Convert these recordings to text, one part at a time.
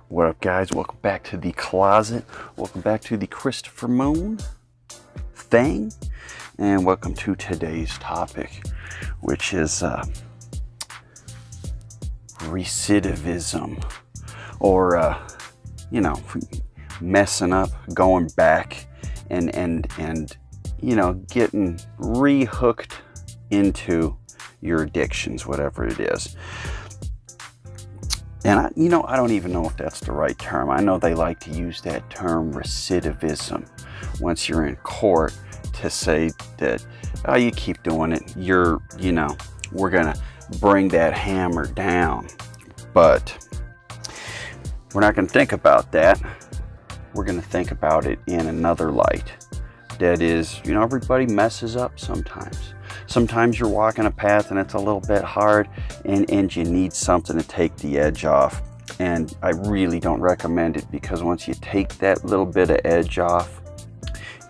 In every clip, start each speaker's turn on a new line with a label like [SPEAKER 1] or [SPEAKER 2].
[SPEAKER 1] What up, guys? Welcome back to the closet. Welcome back to the Christopher Moon thing. And welcome to today's topic, which is recidivism. Or, messing up, going back, and getting re-hooked into your addictions, whatever it is. And I don't even know if that's the right term. I know they like to use that term recidivism once you're in court to say that, oh, you keep doing it, we're gonna bring that hammer down. But we're not gonna think about that. We're gonna think about it in another light. That is, everybody messes up sometimes. Sometimes you're walking a path and it's a little bit hard and you need something to take the edge off. And I really don't recommend it, because once you take that little bit of edge off,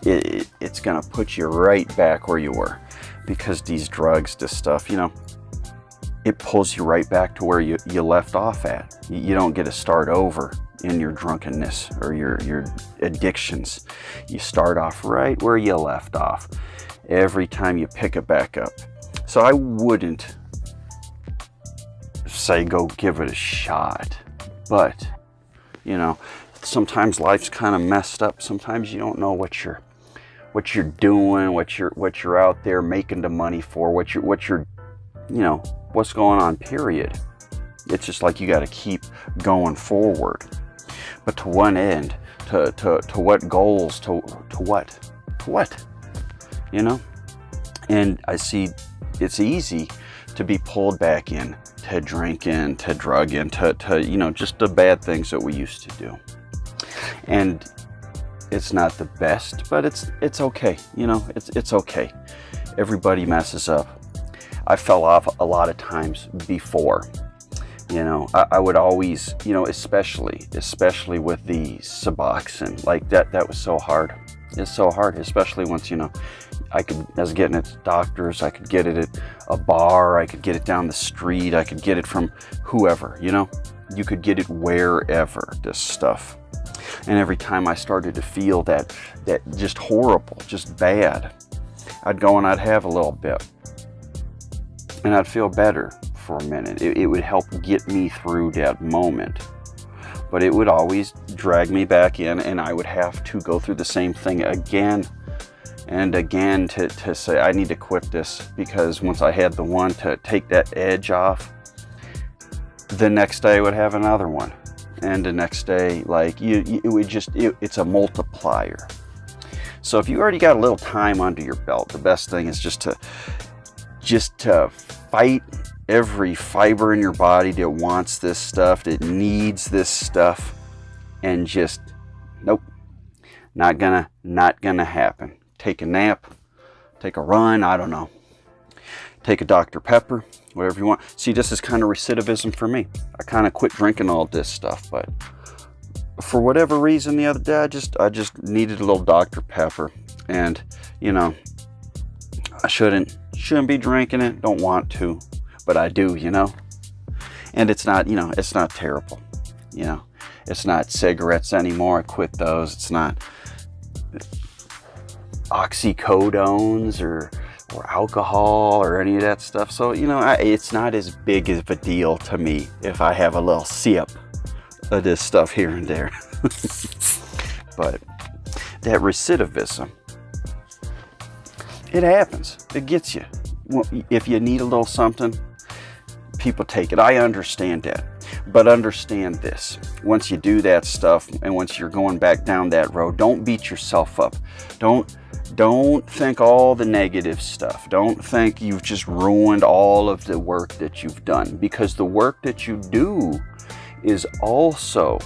[SPEAKER 1] it's going to put you right back where you were. Because these drugs, this stuff, it pulls you right back to where you left off at. You don't get to start over in your drunkenness or your addictions. You start off right where you left off every time you pick it back up. So I wouldn't say go give it a shot, but sometimes life's kind of messed up. Sometimes you don't know what you're doing, what you're out there making the money for, what's going on, period. It's just like you got to keep going forward. But to what end? To what goals? To what? And I see it's easy to be pulled back in to drinking, to drugging, to just the bad things that we used to do. And it's not the best, but it's okay. It's okay. Everybody messes up. I fell off a lot of times before. I would always, especially with the Suboxone, like that was so hard. It's so hard, especially once, I was getting it at doctors, I could get it at a bar, I could get it down the street, I could get it from whoever, you could get it wherever, this stuff. And every time I started to feel that just horrible, just bad, I'd go and I'd have a little bit. And I'd feel better for a minute. It would help get me through that moment. But it would always drag me back in, and I would have to go through the same thing again and again to say, I need to quit this, because once I had the one to take that edge off, the next day I would have another one. And the next day, like, it's a multiplier. So if you already got a little time under your belt, the best thing is just to fight every fiber in your body that wants this stuff, that needs this stuff, and just, nope, not gonna happen. Take a nap, take a run, I don't know. Take a Dr. Pepper, whatever you want. See, this is kind of recidivism for me. I kind of quit drinking all this stuff, but for whatever reason the other day, I just needed a little Dr. Pepper. And, I shouldn't be drinking it, don't want to, but I do, and it's not, it's not terrible, it's not cigarettes anymore. I quit those. It's not oxycodones or alcohol or any of that stuff. So, it's not as big of a deal to me if I have a little sip of this stuff here and there. But that recidivism, it happens. It gets you. If you need a little something, people take it. I understand that. But understand this. Once you do that stuff, and once you're going back down that road, don't beat yourself up. Don't think all the negative stuff. Don't think you've just ruined all of the work that you've done. Because the work that you do is also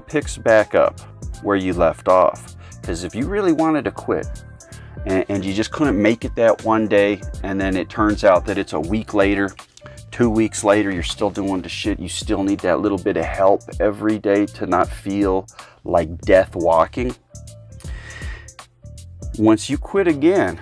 [SPEAKER 1] picks back up where you left off. Because if you really wanted to quit, and you just couldn't make it that one day, and then it turns out that it's a week later, 2 weeks later, you're still doing the shit, you still need that little bit of help every day to not feel like death walking. Once you quit again,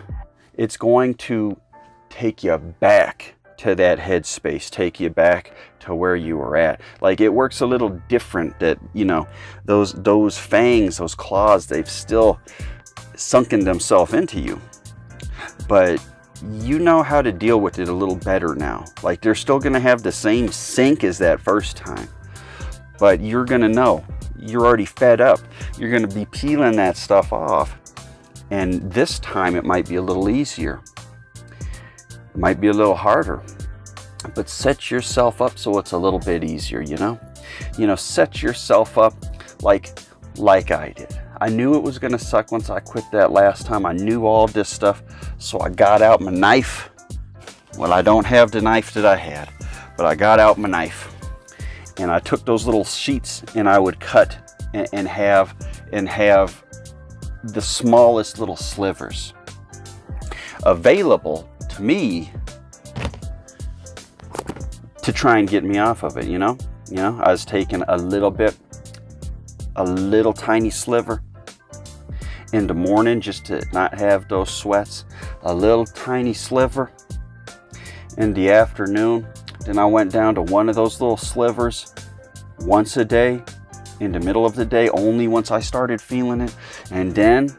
[SPEAKER 1] it's going to take you back to that headspace, take you back to where you were at. Like, it works a little different, that, you know, those fangs, those claws, they've still sunken themselves into you, but you know how to deal with it a little better now. Like, they're still going to have the same sink as that first time, but you're going to know. You're already fed up. You're going to be peeling that stuff off. And this time it might be a little easier. It might be a little harder. But set yourself up so it's a little bit easier, you know? You know, set yourself up like I did. I knew it was going to suck once I quit that last time. I knew all this stuff. So I got out my knife. Well, I don't have the knife that I had, but I got out my knife. And I took those little sheets and I would cut and have the smallest little slivers available to me to try and get me off of it, you know? You know, I was taking a little tiny sliver in the morning just to not have those sweats, a little tiny sliver in the afternoon. Then I went down to one of those little slivers once a day, in the middle of the day, only once I started feeling it. And then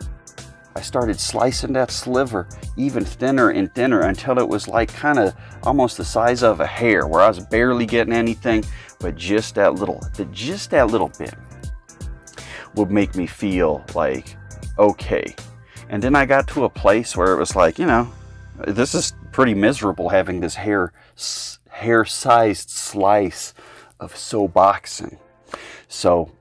[SPEAKER 1] I started slicing that sliver even thinner and thinner until it was like kind of almost the size of a hair, where I was barely getting anything, but just that little bit would make me feel like, okay. And then I got to a place where it was like, you know, this is pretty miserable having this hair-sized slice of Suboxone. So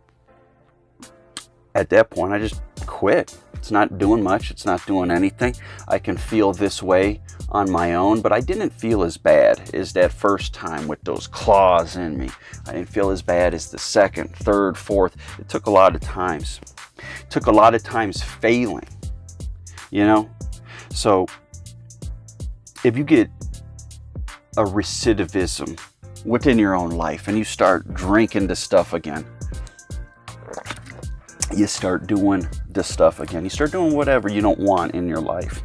[SPEAKER 1] at that point, I just quit. It's not doing much. It's not doing anything. I can feel this way on my own, but I didn't feel as bad as that first time with those claws in me. I didn't feel as bad as the second, third, fourth. It took a lot of times. It took a lot of times failing, you know? So if you get a recidivism within your own life and you start drinking the stuff again, you start doing this stuff again, you start doing whatever you don't want in your life,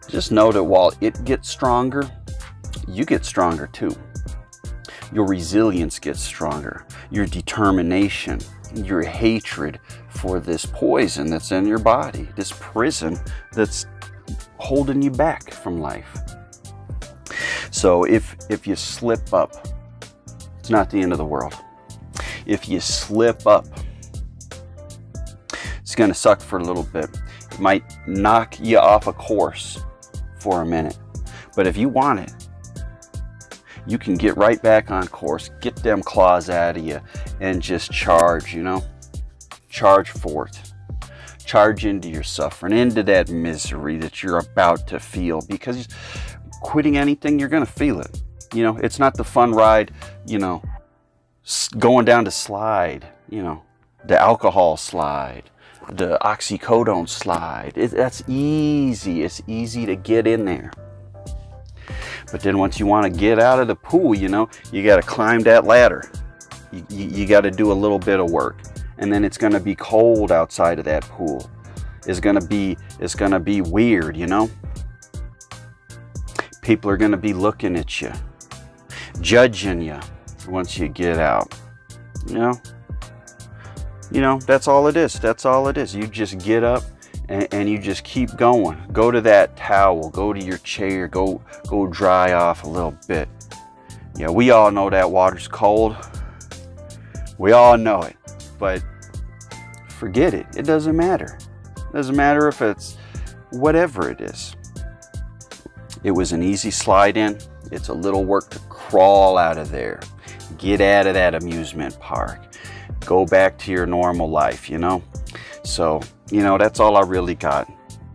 [SPEAKER 1] just know that while it gets stronger, you get stronger too. Your resilience gets stronger. Your determination, your hatred for this poison that's in your body, this prison that's holding you back from life. So if you slip up, it's not the end of the world. If you slip up, it's going to suck for a little bit. It might knock you off a course for a minute. But if you want it, you can get right back on course, get them claws out of you, and just charge, you know? Charge forth. Charge into your suffering, into that misery that you're about to feel. Because quitting anything, you're going to feel it. You know, it's not the fun ride, you know, going down the slide, you know, the alcohol slide, the oxycodone slide. That's easy. It's easy to get in there. But then once you want to get out of the pool, you know, you got to climb that ladder. You got to do a little bit of work. And then it's going to be cold outside of that pool. It's going to be weird, you know. People are going to be looking at you, judging you once you get out. You know, that's all it is. That's all it is. You just get up and you just keep going. Go to that towel, go to your chair, go dry off a little bit. Yeah, we all know that water's cold. We all know it, but forget it. It doesn't matter. It doesn't matter if it's whatever it is. It was an easy slide in. It's a little work to crawl out of there. Get out of that amusement park. Go back to your normal life, you know? So, you know, that's all I really got.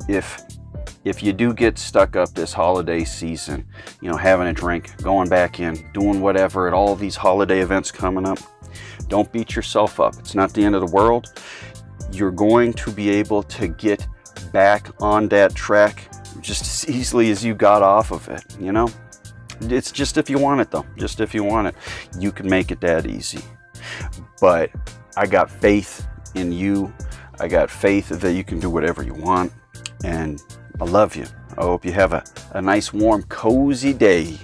[SPEAKER 1] If you do get stuck up this holiday season, you know, having a drink, going back in, doing whatever at all these holiday events coming up, don't beat yourself up. It's not the end of the world. You're going to be able to get back on that track just as easily as you got off of it, you know? It's just if you want it, though. Just if you want it. You can make it that easy. But I got faith in you. I got faith that you can do whatever you want. And I love you. I hope you have a nice, warm, cozy day.